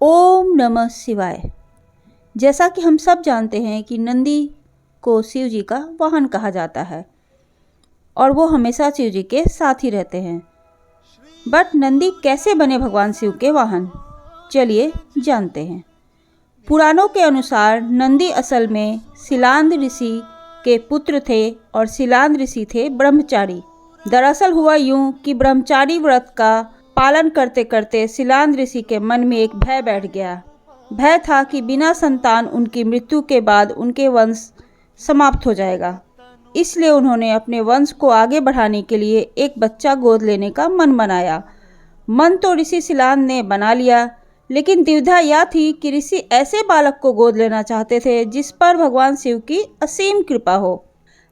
ओम नमः शिवाय। जैसा कि हम सब जानते हैं कि नंदी को शिव जी का वाहन कहा जाता है और वो हमेशा शिव जी के साथ ही रहते हैं। बट नंदी कैसे बने भगवान शिव के वाहन, चलिए जानते हैं। पुराणों के अनुसार नंदी असल में शिलांद ऋषि के पुत्र थे और शिलांद ऋषि थे ब्रह्मचारी। दरअसल हुआ यूं कि ब्रह्मचारी व्रत का पालन करते करते शिलांद ऋषि के मन में एक भय बैठ गया। भय था कि बिना संतान उनकी मृत्यु के बाद उनके वंश समाप्त हो जाएगा। इसलिए उन्होंने अपने वंश को आगे बढ़ाने के लिए एक बच्चा गोद लेने का मन बनाया। मन तो ऋषि शिलांद ने बना लिया, लेकिन दुविधा यह थी कि ऋषि ऐसे बालक को गोद लेना चाहते थे जिस पर भगवान शिव की असीम कृपा हो।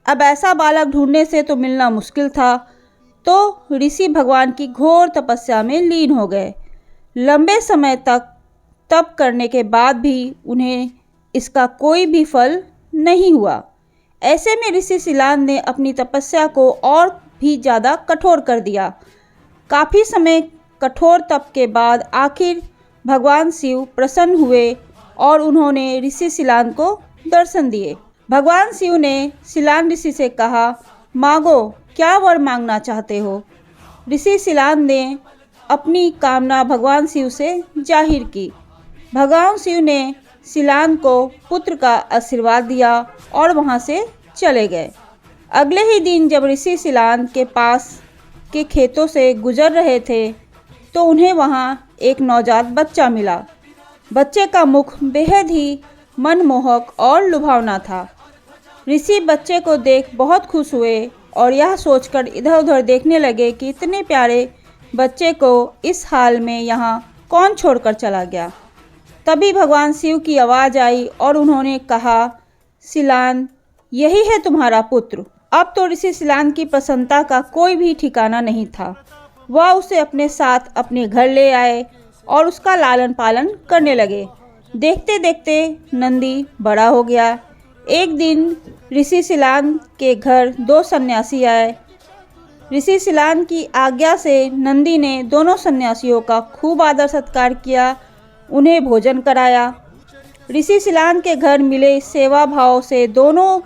अब ऐसा बालक ढूंढने से तो मिलना मुश्किल था, तो ऋषि भगवान की घोर तपस्या में लीन हो गए। लंबे समय तक तप करने के बाद भी उन्हें इसका कोई भी फल नहीं हुआ। ऐसे में ऋषि शिलांद ने अपनी तपस्या को और भी ज़्यादा कठोर कर दिया। काफ़ी समय कठोर तप के बाद आखिर भगवान शिव प्रसन्न हुए और उन्होंने ऋषि शिलांद को दर्शन दिए। भगवान शिव ने शिलांद ऋषि से कहा, मांगो, क्या वर मांगना चाहते हो। ऋषि शिलांद ने अपनी कामना भगवान शिव से जाहिर की। भगवान शिव ने शिलांद को पुत्र का आशीर्वाद दिया और वहां से चले गए। अगले ही दिन जब ऋषि शिलांद के पास के खेतों से गुजर रहे थे तो उन्हें वहां एक नवजात बच्चा मिला। बच्चे का मुख बेहद ही मनमोहक और लुभावना था। ऋषि बच्चे को देख बहुत खुश हुए और यह सोचकर इधर उधर देखने लगे कि इतने प्यारे बच्चे को इस हाल में यहाँ कौन छोड़कर चला गया। तभी भगवान शिव की आवाज़ आई और उन्होंने कहा, शिलांद, यही है तुम्हारा पुत्र। अब तो ऋषि शिलांद की प्रसन्नता का कोई भी ठिकाना नहीं था। वह उसे अपने साथ अपने घर ले आए और उसका लालन पालन करने लगे। देखते देखते नंदी बड़ा हो गया। एक दिन ऋषि शिलांद के घर 2 सन्यासी आए। ऋषि शिलांद की आज्ञा से नंदी ने दोनों सन्यासियों का खूब आदर सत्कार किया, उन्हें भोजन कराया। ऋषि शिलांद के घर मिले सेवा भाव से दोनों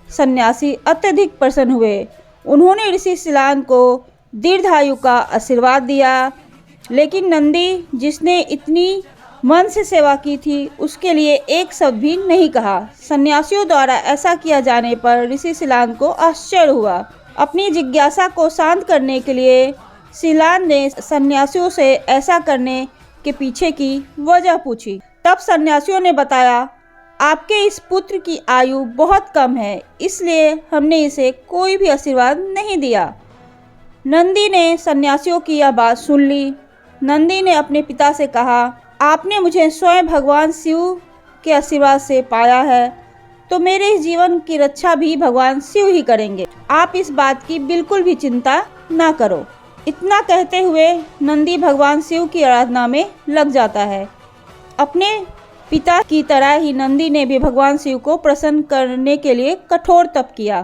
सन्यासी अत्यधिक प्रसन्न हुए। उन्होंने ऋषि शिलांद को दीर्घायु का आशीर्वाद दिया, लेकिन नंदी, जिसने इतनी मन से सेवा की थी, उसके लिए एक शब्द भी नहीं कहा। सन्यासियों द्वारा ऐसा किया जाने पर ऋषि शिलांद को आश्चर्य हुआ। अपनी जिज्ञासा को शांत करने के लिए शिलांद ने सन्यासियों से ऐसा करने के पीछे की वजह पूछी। तब सन्यासियों ने बताया, आपके इस पुत्र की आयु बहुत कम है, इसलिए हमने इसे कोई भी आशीर्वाद नहीं दिया। नंदी ने सन्यासियों की यह बात सुन ली। नंदी ने अपने पिता से कहा, आपने मुझे स्वयं भगवान शिव के आशीर्वाद से पाया है, तो मेरे इस जीवन की रक्षा भी भगवान शिव ही करेंगे। आप इस बात की बिल्कुल भी चिंता ना करो। इतना कहते हुए नंदी भगवान शिव की आराधना में लग जाता है। अपने पिता की तरह ही नंदी ने भी भगवान शिव को प्रसन्न करने के लिए कठोर तप किया।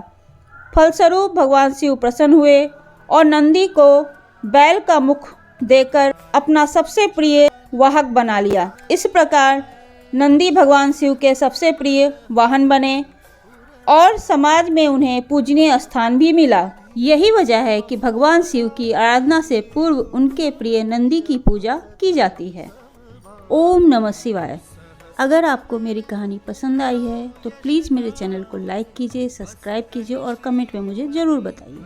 फलस्वरूप भगवान शिव प्रसन्न हुए और नंदी को बैल का मुख देकर अपना सबसे प्रिय वाहक बना लिया। इस प्रकार नंदी भगवान शिव के सबसे प्रिय वाहन बने और समाज में उन्हें पूजनीय स्थान भी मिला। यही वजह है कि भगवान शिव की आराधना से पूर्व उनके प्रिय नंदी की पूजा की जाती है। ओम नमः शिवाय। अगर आपको मेरी कहानी पसंद आई है तो प्लीज़ मेरे चैनल को लाइक कीजिए, सब्सक्राइब कीजिए और कमेंट में मुझे ज़रूर बताइए।